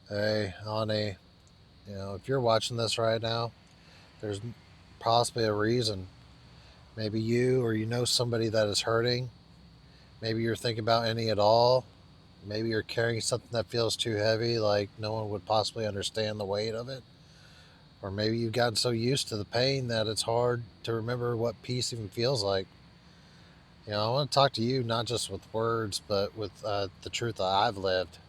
Hey, honey, if you're watching this right now, there's possibly a reason. Maybe you or you know somebody that is hurting. Maybe you're thinking about any at all. Maybe you're carrying something that feels too heavy, like no one would possibly understand the weight of it. Or maybe you've gotten so used to the pain that it's hard to remember what peace even feels like. I want to talk to you not just with words, but with the truth that I've lived.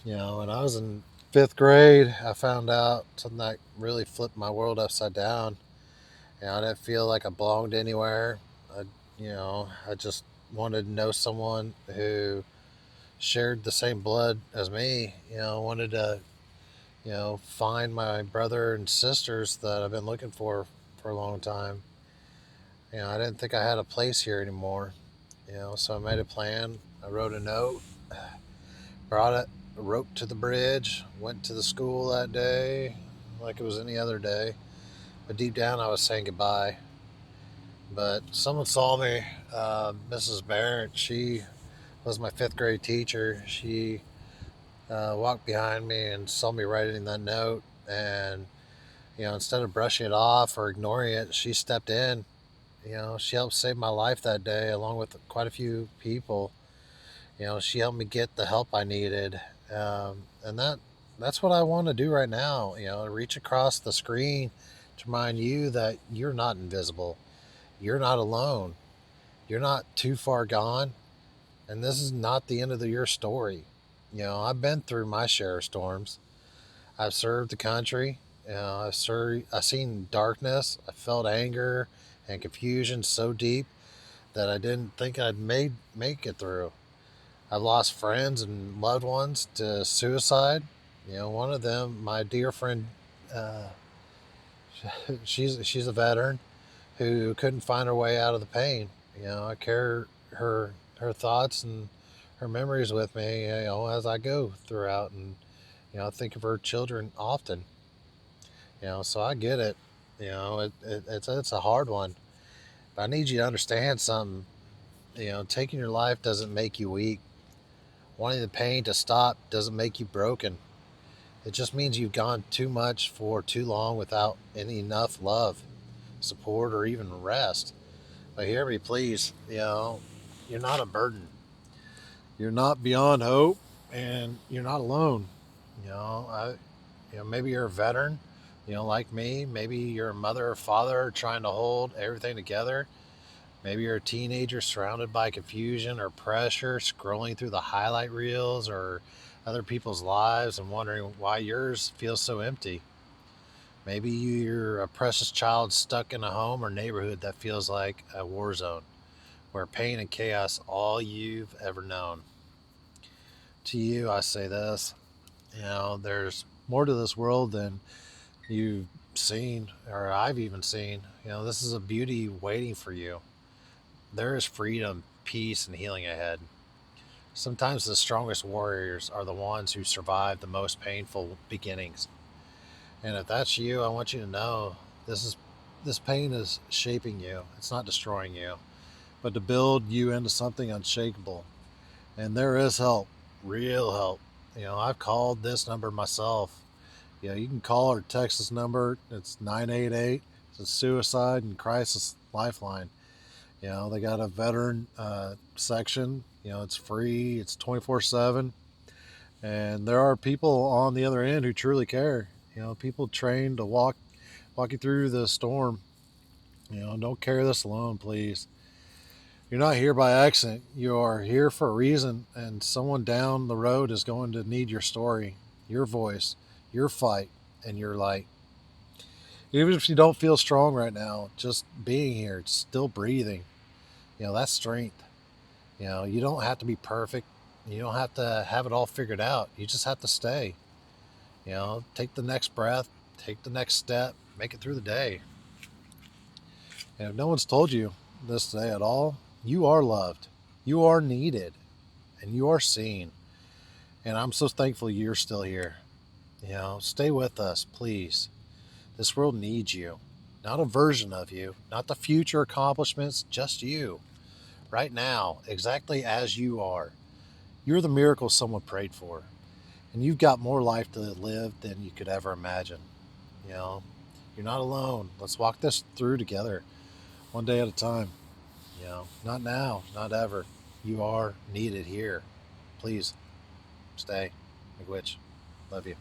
When I was in fifth grade, I found out something that really flipped my world upside down. I didn't feel like I belonged anywhere. I just wanted to know someone who shared the same blood as me. Wanted to, find my brother and sisters that I've been looking for a long time. I didn't think I had a place here anymore. So I made a plan. I wrote a note, brought it, rope to the bridge, went to the school that day like it was any other day. But deep down, I was saying goodbye. But someone saw me, Mrs. Barrett. She was my fifth grade teacher. She walked behind me and saw me writing that note. And, instead of brushing it off or ignoring it, she stepped in. She helped save my life that day, along with quite a few people. She helped me get the help I needed. And that's what I want to do right now. Reach across the screen to remind you that you're not invisible. You're not alone. You're not too far gone. And this is not the end of your story. I've been through my share of storms. I've served the country. I've seen darkness. I felt anger and confusion so deep that I didn't think I'd make it through. I've lost friends and loved ones to suicide. One of them, my dear friend, uh, she's a veteran who couldn't find her way out of the pain. I carry her thoughts and her memories with me, as I go throughout, and I think of her children often. So I get it. It's a hard one, but I need you to understand something. Taking your life doesn't make you weak. Wanting the pain to stop doesn't make you broken. It just means you've gone too much for too long without any enough love, support, or even rest. But hear me, please. You're not a burden. You're not beyond hope, and you're not alone. Maybe you're a veteran. Like me. Maybe you're a mother or father trying to hold everything together. Maybe you're a teenager surrounded by confusion or pressure, scrolling through the highlight reels or other people's lives and wondering why yours feels so empty. Maybe you're a precious child stuck in a home or neighborhood that feels like a war zone, where pain and chaos all you've ever known. To you, I say this: there's more to this world than you've seen or I've even seen. This is a beauty waiting for you. There is freedom, peace, and healing ahead. Sometimes the strongest warriors are the ones who survive the most painful beginnings. And if that's you, I want you to know this is this pain is shaping you. It's not destroying you, but to build you into something unshakable. And there is help, real help. I've called this number myself. You can call or text this number. It's 988. It's a suicide and crisis lifeline. They got a veteran section. It's free. It's 24/7, and there are people on the other end who truly care. People trained to walk you through the storm. Don't carry this alone, please. You're not here by accident. You are here for a reason, and someone down the road is going to need your story, your voice, your fight, and your light. Even if you don't feel strong right now, just being here, still breathing, that's strength. You don't have to be perfect. You don't have to have it all figured out. You just have to stay. Take the next breath, take the next step, make it through the day. And if no one's told you this today at all, you are loved, you are needed, and you are seen. And I'm so thankful you're still here. Stay with us, please. This world needs you. Not a version of you, not the future accomplishments, just you. Right now, exactly as you are. You're the miracle someone prayed for. And you've got more life to live than you could ever imagine. You know, you're not alone. Let's walk this through together, one day at a time. Not now, not ever. You are needed here. Please stay. McWitch, love you.